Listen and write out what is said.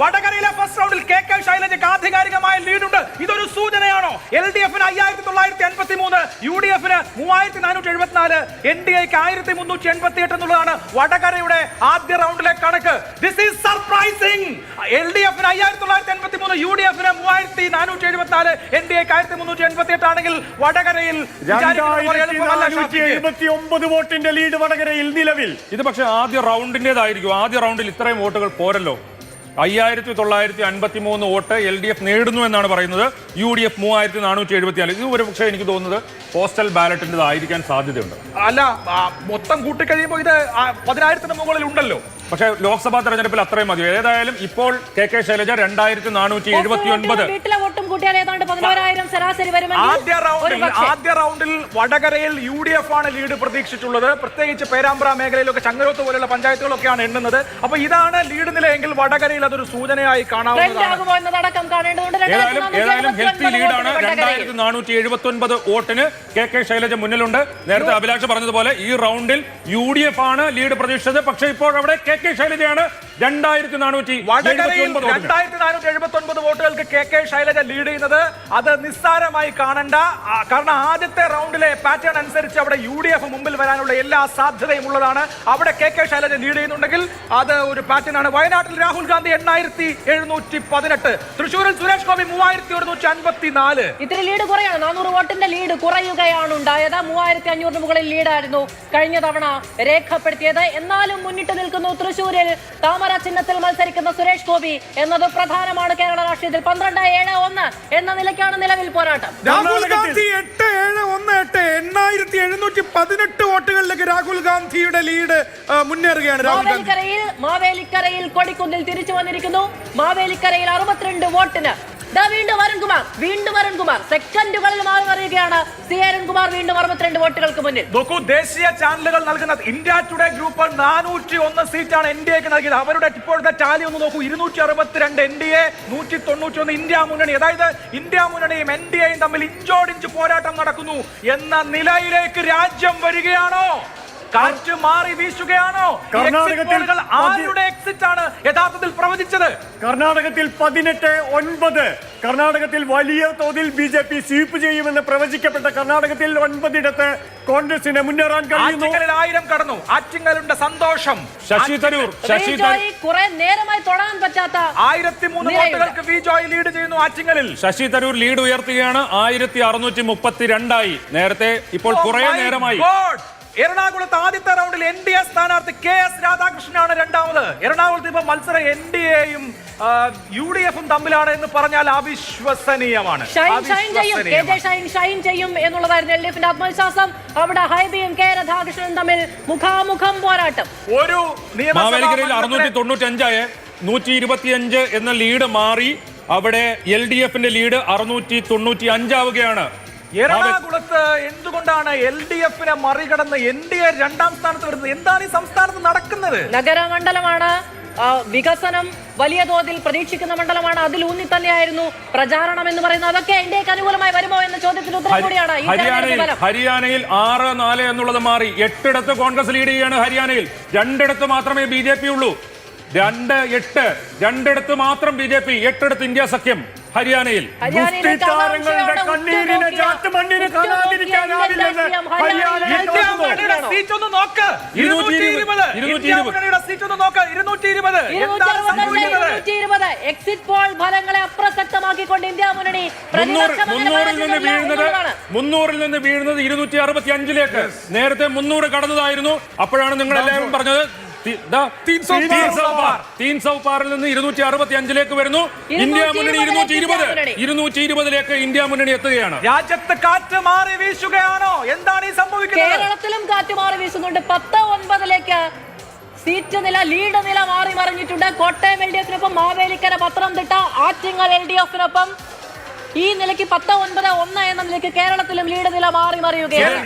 വടകരയിലെ ഫസ്റ്റ് റൗണ്ടിൽ കെ ശൈലജയ്ക്ക് ആധികാരികമായ ലീഡുണ്ട്. ഇതൊരു സൂചനയാണോ? LDF-ന് 5953, UDF-ന് 3474, NDA-ക്ക് 1388 എന്നുള്ളതാണ് വടകരയുടെ ആദ്യ റൗണ്ടിലെ കണക്ക്. This is surprising. LDF-ന് 5953, UDF-ന് 3474, NDA-ക്ക് 1388 ആണെങ്കിൽ വടകരയിൽ 279 വോട്ടിന്റെ ലീഡ് വടകരയിൽ നിലവിൽ. ഇത് പക്ഷേ ആദ്യ റൗണ്ടിന്റേതായിരിക്കും. ആദ്യ റൗണ്ടിൽ ഇത്രയും വോട്ടുകൾ പോരല്ലോ. 5953 വോട്ട് LDF നേടുന്നു എന്നാണ് പറയുന്നത്. UDF 3474. ഇത് ഒരു പക്ഷേ എനിക്ക് തോന്നുന്നത് പോസ്റ്റൽ ബാലറ്റിൻ്റെതായിരിക്കാൻ സാധ്യതയുണ്ട്. അല്ല, മൊത്തം കൂട്ടിക്കഴിയുമ്പോൾ ഇത് 10,000-ന് മുകളിൽ ഉണ്ടല്ലോ. പക്ഷേ ലോക്സഭാ തെരഞ്ഞെടുപ്പിൽ അത്രയും മതി. ഏതായാലും ഇപ്പോൾ കെ ശൈലജ 2479. ആദ്യ റൗണ്ടിൽ വടകരയിൽ UDF ആണ് ലീഡ് പ്രതീക്ഷിച്ചിട്ടുള്ളത്. പ്രത്യേകിച്ച് പേരാമ്പ്ര മേഖലയിലൊക്കെ ചങ്ങരോത്ത് പോലെയുള്ള പഞ്ചായത്തുകളൊക്കെയാണ് എണ്ണുന്നത്. അപ്പൊ ഇതാണ് ലീഡ് നിലയെങ്കിൽ വടകരയിൽ അതൊരു സൂചനയായി കാണാവുന്നതാണ്. ഏതായാലും ഹെൽത്തി ലീഡാണ്. 2479 വോട്ടിന് കെ ശൈലജ മുന്നിലുണ്ട്. നേരത്തെ അഭിലാഷ് പറഞ്ഞതുപോലെ ഈ റൗണ്ടിൽ UDF ആണ് ലീഡ് പ്രതീക്ഷിച്ചത്. പക്ഷേ ഇപ്പോൾ അവിടെ കെ ശൈലജയാണ് 2479 വോട്ടുകൾക്ക് കെ ശൈലജ ലീഡ് ചെയ്യുന്നത്. അത് നിസ്സാരമായി കാണണ്ട. കാരണം ആദ്യത്തെ റൗണ്ടിലെ പാറ്റേൺ അനുസരിച്ച് അവിടെ UDF മുമ്പിൽ വരാനുള്ള എല്ലാ സാധ്യതയും ഉള്ളതാണ്. അവിടെ കെ ശൈലജ ലീഡ് ചെയ്യുന്നുണ്ടെങ്കിൽ അത് ഒരു പാറ്റേൺ ആണ്. വയനാട്ടിൽ രാഹുൽ ഗാന്ധി 8718, തൃശ്ശൂരിൽ സുരേഷ് ഗോപി 3154. ഇത്തിരി ലീഡ് കുറയാണ്. 400 വോട്ടിന്റെ ലീഡ് കുറയുകയാണ് ഉണ്ടായത്. 3500 മുകളിൽ ലീഡായിരുന്നു കഴിഞ്ഞ തവണ രേഖപ്പെടുത്തിയത്. എന്നാലും മുന്നിട്ട് നിൽക്കുന്നു തൃശ്ശൂരിൽ താമര ചിഹ്നത്തിൽ മത്സരിക്കുന്ന സുരേഷ് ഗോപി എന്നത് പ്രധാനമാണ്. കേരള രാഷ്ട്രീയത്തിൽ 12-7-1 എന്ന നിലയ്ക്കാണ് നിലവിൽ പോരാട്ടം. രാഹുൽ ഗാന്ധി 8-7-1-8-718 വോട്ടുകളിലേക്ക് രാഹുൽ ഗാന്ധിയുടെ ലീഡ് മുന്നേറുകയാണ്. മാവേലിക്കരയിൽ കൊടിക്കുന്നിൽ തിരിച്ചു വന്നിരിക്കുന്നു. മാവേലിക്കരയിൽ 62 വോട്ടിന് വീണ്ടും അരുൺകുമാർ സെക്കൻഡുകളിൽ മാറി മറിയുകയാണ്. അരുൺകുമാർ വീണ്ടും 62 വോട്ടുകൾക്ക് മുന്നിൽ. നോക്കൂ, ദേശീയ ചാനലുകൾ നൽകുന്ന ഇന്ത്യ ടുഡേ ഗ്രൂപ്പ് 401 സീറ്റാണ് NDA-ക്ക് നൽകിയത്. അവരുടെ ഇപ്പോഴത്തെ ടാലി ഒന്ന് നോക്കൂ. 262 NDA, 191 ഇന്ത്യ മുന്നണി. അതായത് ഇന്ത്യ മുന്നണിയും NDA-യും തമ്മിൽ ഇഞ്ചോടിഞ്ച് പോരാട്ടം നടക്കുന്നു എന്ന നിലയിലേക്ക് രാജ്യം വരികയാണോ? കാറ്റ് മാറി വീശുകയാണോ? ആരുടെ എക്സിറ്റ് ആണ് യഥാർത്ഥത്തിൽ പ്രവചിച്ചത്? കർണാടകത്തിൽ 18-9. കർണാടകത്തിൽ വലിയ തോതിൽ BJP സ്വീപ്പ് ചെയ്യുമെന്ന് പ്രവചിക്കപ്പെട്ട കർണാടകത്തിൽ 9 കോൺഗ്രസിന് മുന്നേറാൻ കഴിയുന്നു. 1000 കടന്നു. ആറ്റിങ്ങലുണ്ട് സന്തോഷം. ശശി തരൂർ കുറെ നേരമായി തൊടാൻ പറ്റാത്ത 1003 വോട്ടുകൾക്ക് വിജോയ് ലീഡ് ചെയ്യുന്നു ആറ്റിങ്ങലിൽ. ശശി തരൂർ ലീഡ് ഉയർത്തുകയാണ്. 1632 നേരത്തെ ഇപ്പോൾ കുറെ നേരമായി. എറണാകുളത്ത് ആദ്യത്തെ റൗണ്ടിൽ NDA സ്ഥാനാർത്ഥി KS രാധാകൃഷ്ണനാണ് രണ്ടാമത്. എറണാകുളത്ത് ഇപ്പൊ മത്സരം NDA-യും UDF-ഉം തമ്മിലാണ് എന്ന് പറഞ്ഞാൽ അവിശ്വസനീയമാണ്. ഷൈൻ ചെയ്യും എന്നുള്ളതായിരുന്നു LDF-ന്റെ ആത്മവിശ്വാസം. അവിടെ ഹൈബിയും K രാധാകൃഷ്ണനും തമ്മിൽ മുഖാമുഖം പോരാട്ടം. ഒരു മാവേലിക്കരയിൽ 695 125 എന്ന ലീഡ് മാറി. അവിടെ LDF-ന്റെ ലീഡ് 695 ആവുകയാണ്. എറണാകുളത്ത് എന്തുകൊണ്ടാണ് LDF-നെ മറികടന്ന് NDA രണ്ടാം സ്ഥാനത്ത് വരുന്നത്? എന്താണ് ഈ സംസ്ഥാനത്ത് നടക്കുന്നത്? നഗരമണ്ഡലമാണ്. വികസനം വലിയ തോതിൽ പ്രതീക്ഷിക്കുന്ന മണ്ഡലമാണ്. അതിലൂന്നി തന്നെയായിരുന്നു പ്രചാരണം എന്ന് പറയുന്നത്. അതൊക്കെ NDA-ക്ക് അനുകൂലമായി വരുമോ എന്ന ചോദ്യത്തിന് ഉത്തരം കൂടിയാണ്. ഹരിയാനയിൽ 6-4 എന്നുള്ളത് മാറി. 8 കോൺഗ്രസ് ലീഡ് ചെയ്യാണ്. ഹരിയാനയിൽ 2 മാത്രമേ BJP ഉള്ളൂ. 2-8 മാത്രം BJP, 8 ഇന്ത്യ സഖ്യം. ഹരിയാനയിൽ കണ്ണീരിനെ ചാട്ടുമണ്ണിന് കാണാതിരിക്കാനാവില്ലെന്ന് സീറ്റ് ഒന്ന് നോക്ക്. 220. എക്സിറ്റ് പോൾ ഫലങ്ങളെ അപ്രസക്തമാക്കിക്കൊണ്ട് ഇന്ത്യ മുന്നണി 300-ൽ നിന്ന് വീഴുന്നത് 265-ലേക്ക്. നേരത്തെ 300 കടന്നതായിരുന്നു. അപ്പോഴാണ് നിങ്ങൾ എല്ലാവരും പറഞ്ഞത് തീൻ സൗ പാറിൽ നിന്ന് 265-ലേക്ക് വരുന്നു. ഇന്ത്യ മുന്നണി 220-ലേക്ക് ഇന്ത്യ മുന്നണി എത്തുകയാണ്. രാജ്യത്ത് കാറ്റ് മാറി വീശുകയാണോ? എന്താണ് ഈ സംഭവിക്കുന്നത്? കേരളത്തിലും കാറ്റ് മാറി വീശുന്നുണ്ട്. 10-9-ലേക്ക് സീറ്റ് നില, ലീഡ് നില മാറി മറിഞ്ഞിട്ടുണ്ട്. കോട്ടയം LDF-നൊപ്പം മാവേലിക്കര, പത്തനംതിട്ട, ആറ്റിങ്ങൽ LDF-നൊപ്പം ഈ നിലയ്ക്ക് 10-9-1 എന്ന നിലയ്ക്ക് കേരളത്തിലും ലീഡ് നില മാറി മറിയുകയാണ്.